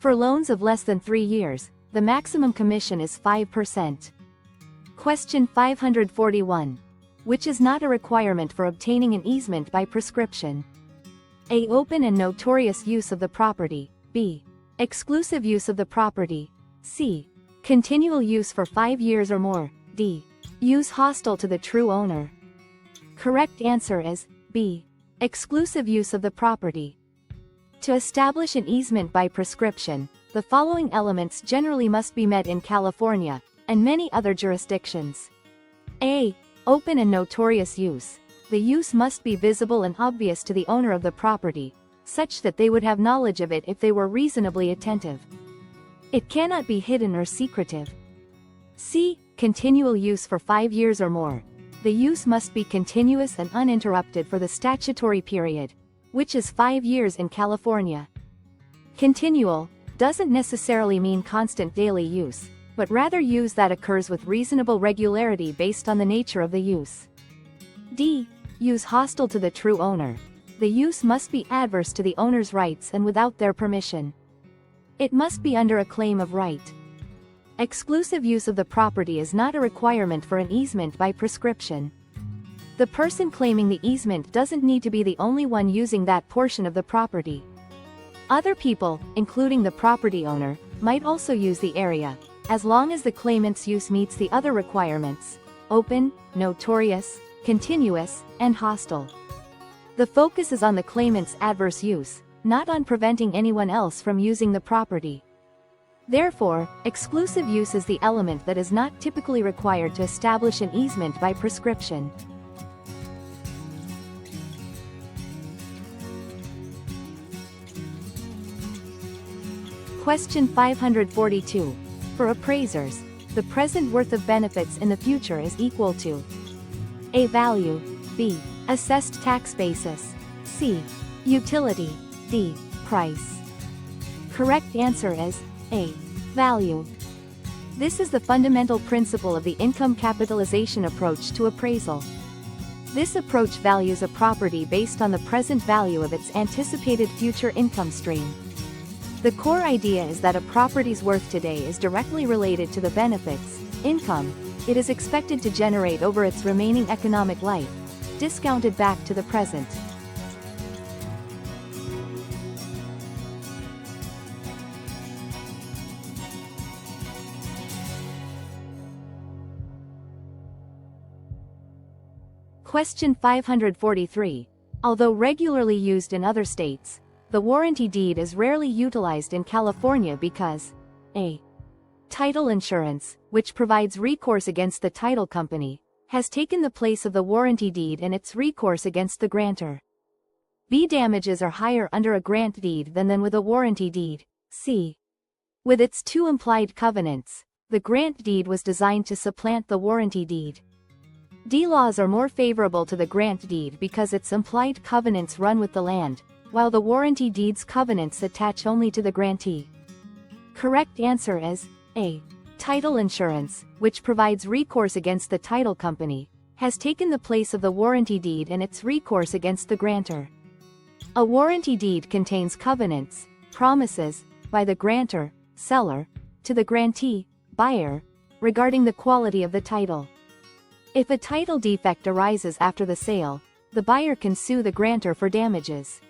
For loans of less than 3 years, the maximum commission is 5%. Question 541. Which is not a requirement for obtaining an easement by prescription? A. Open and notorious use of the property. B. Exclusive use of the property. C. Continual use for 5 years or more. D. Use hostile to the true owner. Correct answer is B. Exclusive use of the property. To establish an easement by prescription, the following elements generally must be met in California and many other jurisdictions. A. Open and notorious use. The use must be visible and obvious to the owner of the property, such that they would have knowledge of it if they were reasonably attentive. It cannot be hidden or secretive. C. Continual use for 5 years or more. The use must be continuous and uninterrupted for the statutory period, which is 5 years in California. Continual doesn't necessarily mean constant daily use, but rather use that occurs with reasonable regularity based on the nature of the use. D. Use hostile to the true owner. The use must be adverse to the owner's rights and without their permission. It must be under a claim of right. Exclusive use of the property is not a requirement for an easement by prescription. The person claiming the easement doesn't need to be the only one using that portion of the property. Other people, including the property owner, might also use the area, as long as the claimant's use meets the other requirements: open, notorious, continuous, and hostile. The focus is on the claimant's adverse use, not on preventing anyone else from using the property. Therefore, exclusive use is the element that is not typically required to establish an easement by prescription. Question 542. For appraisers, the present worth of benefits in the future is equal to A. Value. B. Assessed tax basis. C. Utility. D. Price. Correct answer is A. Value. This is the fundamental principle of the income capitalization approach to appraisal. This approach values a property based on the present value of its anticipated future income stream. The core idea is that a property's worth today is directly related to the benefits, income, it is expected to generate over its remaining economic life, discounted back to the present. Question 543. Although regularly used in other states, the warranty deed is rarely utilized in California because A. Title insurance, which provides recourse against the title company, has taken the place of the warranty deed and its recourse against the grantor. B. Damages are higher under a grant deed than with a warranty deed. C. With its 2 implied covenants, the grant deed was designed to supplant the warranty deed. D. Laws are more favorable to the grant deed because its implied covenants run with the land, while the warranty deed's covenants attach only to the grantee. Correct answer is A. Title insurance, which provides recourse against the title company, has taken the place of the warranty deed and its recourse against the grantor. A warranty deed contains covenants, promises, by the grantor, seller, to the grantee, buyer, regarding the quality of the title. If a title defect arises after the sale, the buyer can sue the grantor for damages.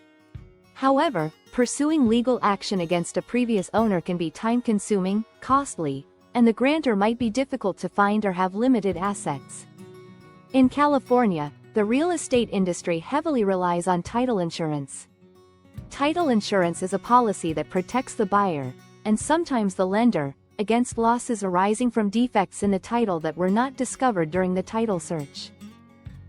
However, pursuing legal action against a previous owner can be time-consuming, costly, and the grantor might be difficult to find or have limited assets. In California, the real estate industry heavily relies on title insurance. Title insurance is a policy that protects the buyer, and sometimes the lender, against losses arising from defects in the title that were not discovered during the title search.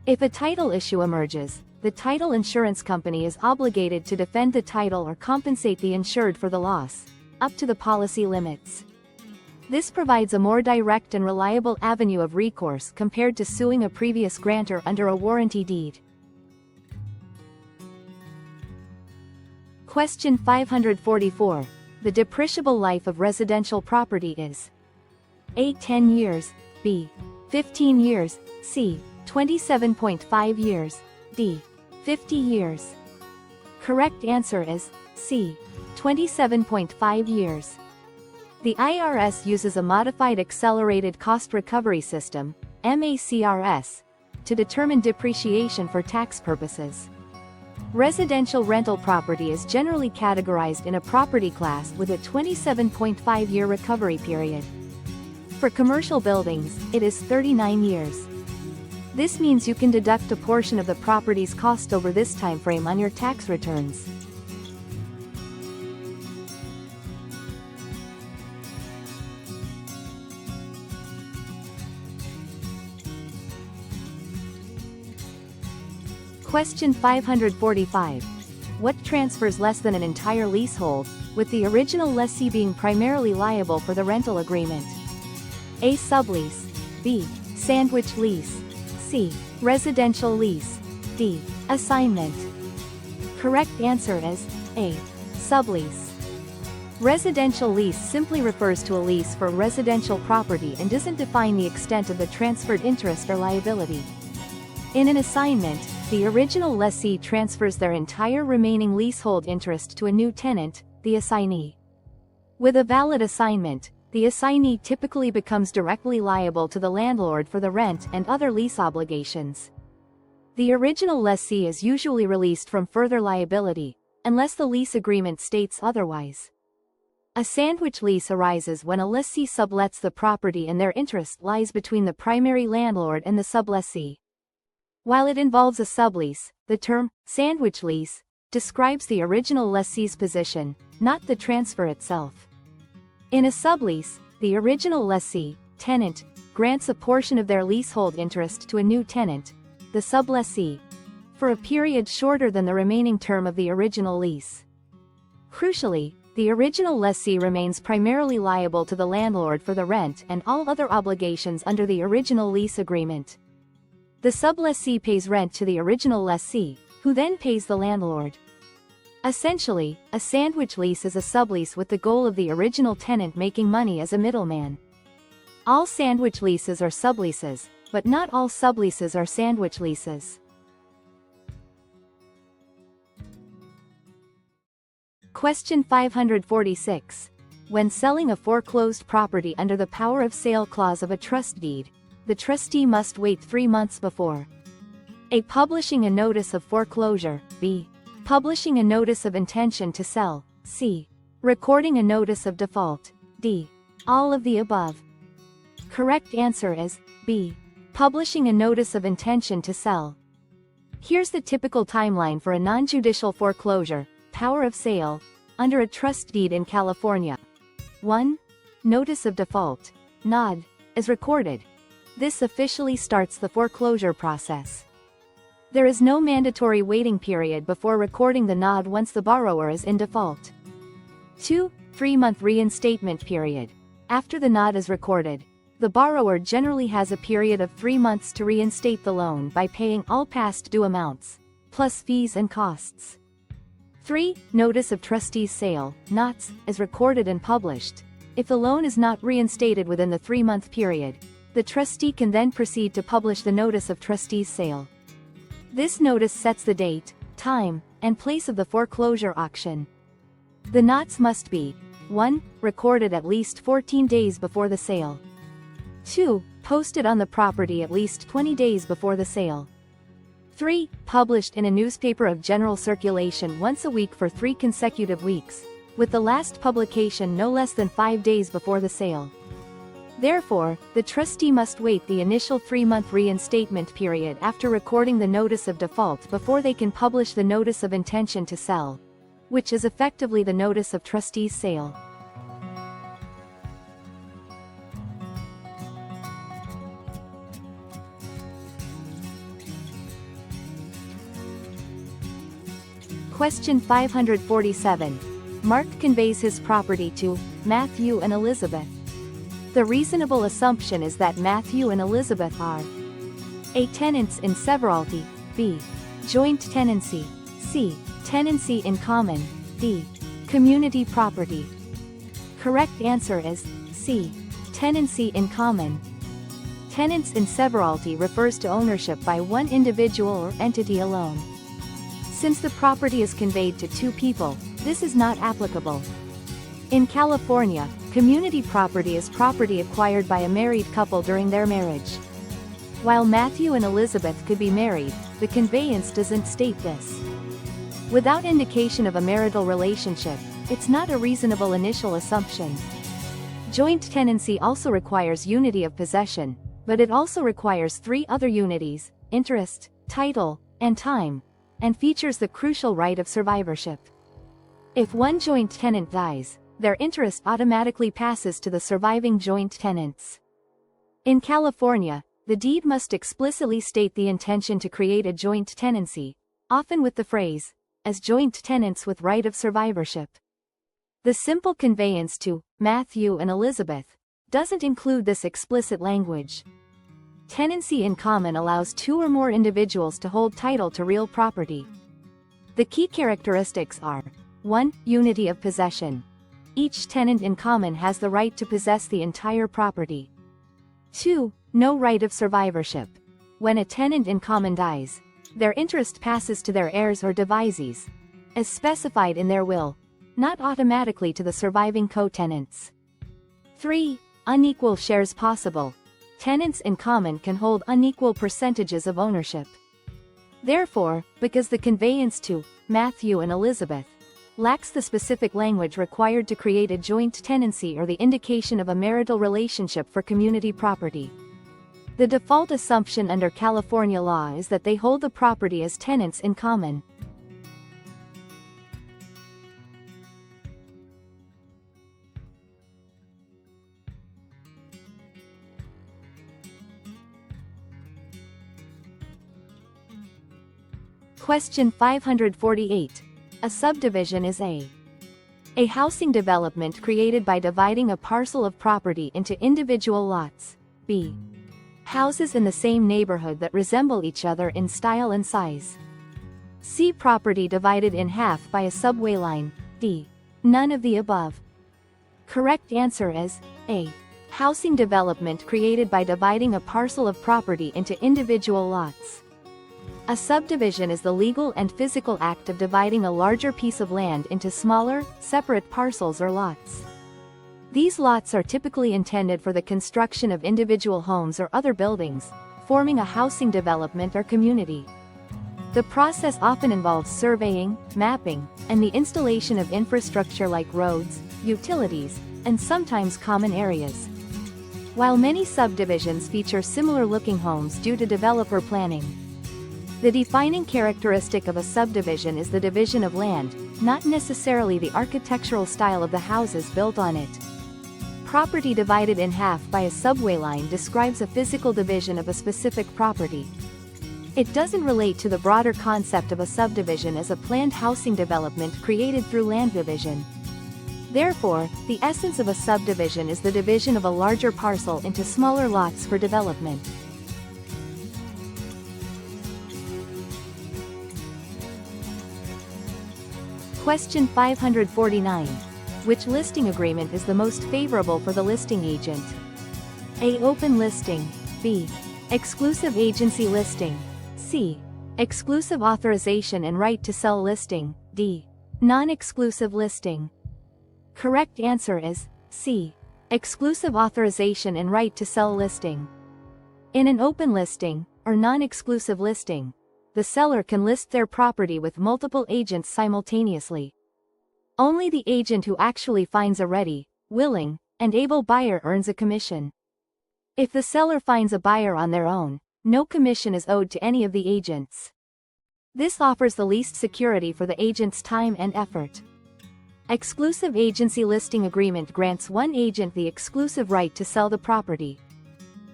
If a title issue emerges, the title insurance company is obligated to defend the title or compensate the insured for the loss, up to the policy limits. This provides a more direct and reliable avenue of recourse compared to suing a previous grantor under a warranty deed. Question 544. The depreciable life of residential property is A. 10 years, B. 15 years, C. 27.5 years, D. 50 years. Correct answer is C. 27.5 years. The IRS uses a modified accelerated cost recovery system, MACRS, to determine depreciation for tax purposes. Residential rental property is generally categorized in a property class with a 27.5-year recovery period. For commercial buildings, it is 39 years. This means you can deduct a portion of the property's cost over this time frame on your tax returns. Question 545. What transfers less than an entire leasehold, with the original lessee being primarily liable for the rental agreement? A. Sublease. B. Sandwich lease. C. Residential lease. D. Assignment. Correct answer is A. Sublease. Residential lease simply refers to a lease for residential property and doesn't define the extent of the transferred interest or liability. In an assignment, the original lessee transfers their entire remaining leasehold interest to a new tenant, the assignee. With a valid assignment, the assignee typically becomes directly liable to the landlord for the rent and other lease obligations. The original lessee is usually released from further liability, unless the lease agreement states otherwise. A sandwich lease arises when a lessee sublets the property and their interest lies between the primary landlord and the sublessee. While it involves a sublease, the term sandwich lease describes the original lessee's position, not the transfer itself. In a sublease, the original lessee, tenant, grants a portion of their leasehold interest to a new tenant, the sublessee, for a period shorter than the remaining term of the original lease. Crucially, the original lessee remains primarily liable to the landlord for the rent and all other obligations under the original lease agreement. The sublessee pays rent to the original lessee, who then pays the landlord. Essentially, a sandwich lease is a sublease with the goal of the original tenant making money as a middleman. All sandwich leases are subleases, but not all subleases are sandwich leases. Question 546. When selling a foreclosed property under the power of sale clause of a trust deed, the trustee must wait 3 months before A. Publishing a notice of foreclosure, B. Publishing a notice of intention to sell, C. Recording a notice of default, D. All of the above. Correct answer is B. Publishing a notice of intention to sell. Here's the typical timeline for a non-judicial foreclosure, power of sale, under a trust deed in California. 1. Notice of default, NOD, is recorded. This officially starts the foreclosure process. There is no mandatory waiting period before recording the NOD once the borrower is in default. 2. 3-month reinstatement period. After the NOD is recorded, the borrower generally has a period of 3 months to reinstate the loan by paying all past due amounts, plus fees and costs. 3. Notice of trustee's sale, NOTS, is recorded and published. If the loan is not reinstated within the 3-month period, the trustee can then proceed to publish the notice of trustee's sale. This notice sets the date, time, and place of the foreclosure auction. The NOTS must be 1. Recorded at least 14 days before the sale. 2. Posted on the property at least 20 days before the sale. 3. Published in a newspaper of general circulation once a week for 3 consecutive weeks, with the last publication no less than 5 days before the sale. Therefore, the trustee must wait the initial 3-month reinstatement period after recording the notice of default before they can publish the notice of intention to sell, which is effectively the notice of trustee's sale. Question 547. Mark conveys his property to Matthew and Elizabeth. The reasonable assumption is that Matthew and Elizabeth are A. Tenants in severalty, B. Joint tenancy, C. Tenancy in common, D. Community property. Correct answer is C. Tenancy in common. Tenants in severalty refers to ownership by one individual or entity alone. Since the property is conveyed to 2 people, This is not applicable. In California, community property is property acquired by a married couple during their marriage. While Matthew and Elizabeth could be married, the conveyance doesn't state this. Without indication of a marital relationship, it's not a reasonable initial assumption. Joint tenancy also requires unity of possession, but it also requires three other unities: interest, title, and time, and features the crucial right of survivorship. If one joint tenant dies, their interest automatically passes to the surviving joint tenants. In California, the deed must explicitly state the intention to create a joint tenancy, often with the phrase, as joint tenants with right of survivorship. The simple conveyance to Matthew and Elizabeth doesn't include this explicit language. Tenancy in common allows two or more individuals to hold title to real property. The key characteristics are: 1. Unity of possession. Each tenant in common has the right to possess the entire property. 2. No right of survivorship. When a tenant in common dies, their interest passes to their heirs or devisees, as specified in their will, not automatically to the surviving co-tenants. 3. Unequal shares possible. Tenants in common can hold unequal percentages of ownership. Therefore, because the conveyance to Matthew and Elizabeth lacks the specific language required to create a joint tenancy or the indication of a marital relationship for community property, the default assumption under California law is that they hold the property as tenants in common. Question 548. A subdivision is a housing development created by dividing a parcel of property into individual lots. B. Houses in the same neighborhood that resemble each other in style and size. C. Property divided in half by a subway line. D. None of the above. Correct answer is A. Housing development created by dividing a parcel of property into individual lots. A subdivision is the legal and physical act of dividing a larger piece of land into smaller, separate parcels or lots. These lots are typically intended for the construction of individual homes or other buildings, forming a housing development or community. The process often involves surveying, mapping, and the installation of infrastructure like roads, utilities, and sometimes common areas. While many subdivisions feature similar-looking homes due to developer planning, the defining characteristic of a subdivision is the division of land, not necessarily the architectural style of the houses built on it. Property divided in half by a subway line describes a physical division of a specific property. It doesn't relate to the broader concept of a subdivision as a planned housing development created through land division. Therefore, the essence of a subdivision is the division of a larger parcel into smaller lots for development. Question 549. Which listing agreement is the most favorable for the listing agent? A. Open listing. B. Exclusive agency listing. C. Exclusive authorization and right to sell listing. D. Non-exclusive listing. Correct answer is C. Exclusive authorization and right to sell listing. In an open listing, or non-exclusive listing, the seller can list their property with multiple agents simultaneously. Only the agent who actually finds a ready, willing, and able buyer earns a commission. If the seller finds a buyer on their own, no commission is owed to any of the agents. This offers the least security for the agent's time and effort. Exclusive agency listing agreement grants one agent the exclusive right to sell the property.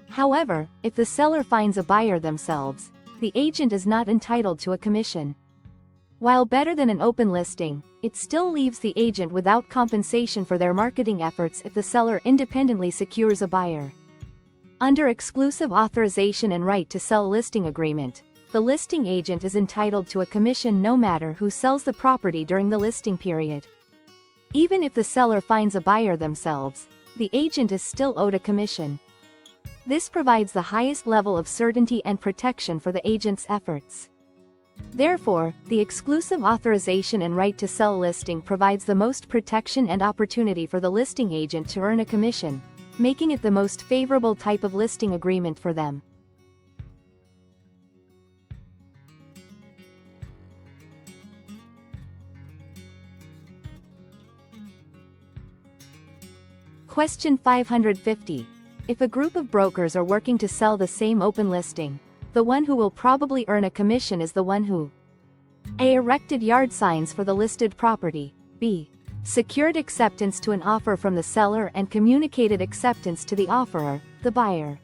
However, if the seller finds a buyer themselves, the agent is not entitled to a commission. While better than an open listing, it still leaves the agent without compensation for their marketing efforts if the seller independently secures a buyer. Under exclusive authorization and right to sell listing agreement, the listing agent is entitled to a commission no matter who sells the property during the listing period. Even if the seller finds a buyer themselves, the agent is still owed a commission. This provides the highest level of certainty and protection for the agent's efforts. Therefore, the exclusive authorization and right to sell listing provides the most protection and opportunity for the listing agent to earn a commission, making it the most favorable type of listing agreement for them. Question 550. If a group of brokers are working to sell the same open listing, the one who will probably earn a commission is the one who A. Erected yard signs for the listed property, B. Secured acceptance to an offer from the seller and communicated acceptance to the offerer, the buyer,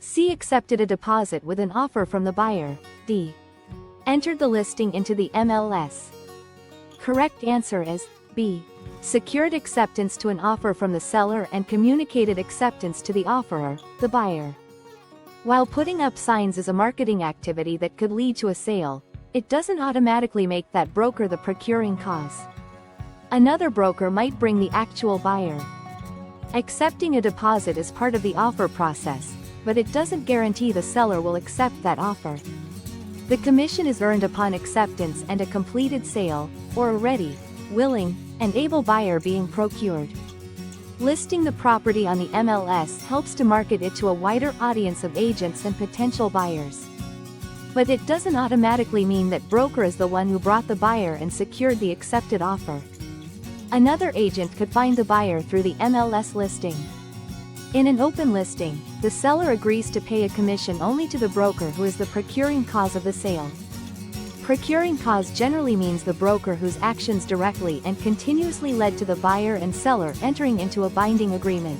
C. Accepted a deposit with an offer from the buyer, D. Entered the listing into the MLS. Correct answer is B. Secured acceptance to an offer from the seller and communicated acceptance to the offerer, the buyer. While putting up signs is a marketing activity that could lead to a sale, it doesn't automatically make that broker the procuring cause. Another broker might bring the actual buyer. Accepting a deposit is part of the offer process, but it doesn't guarantee the seller will accept that offer. The commission is earned upon acceptance and a completed sale, or a ready, willing, and able buyer being procured. Listing the property on the MLS helps to market it to a wider audience of agents and potential buyers. But it doesn't automatically mean that broker is the one who brought the buyer and secured the accepted offer. Another agent could find the buyer through the MLS listing. In an open listing, the seller agrees to pay a commission only to the broker who is the procuring cause of the sale. Procuring cause generally means the broker whose actions directly and continuously led to the buyer and seller entering into a binding agreement.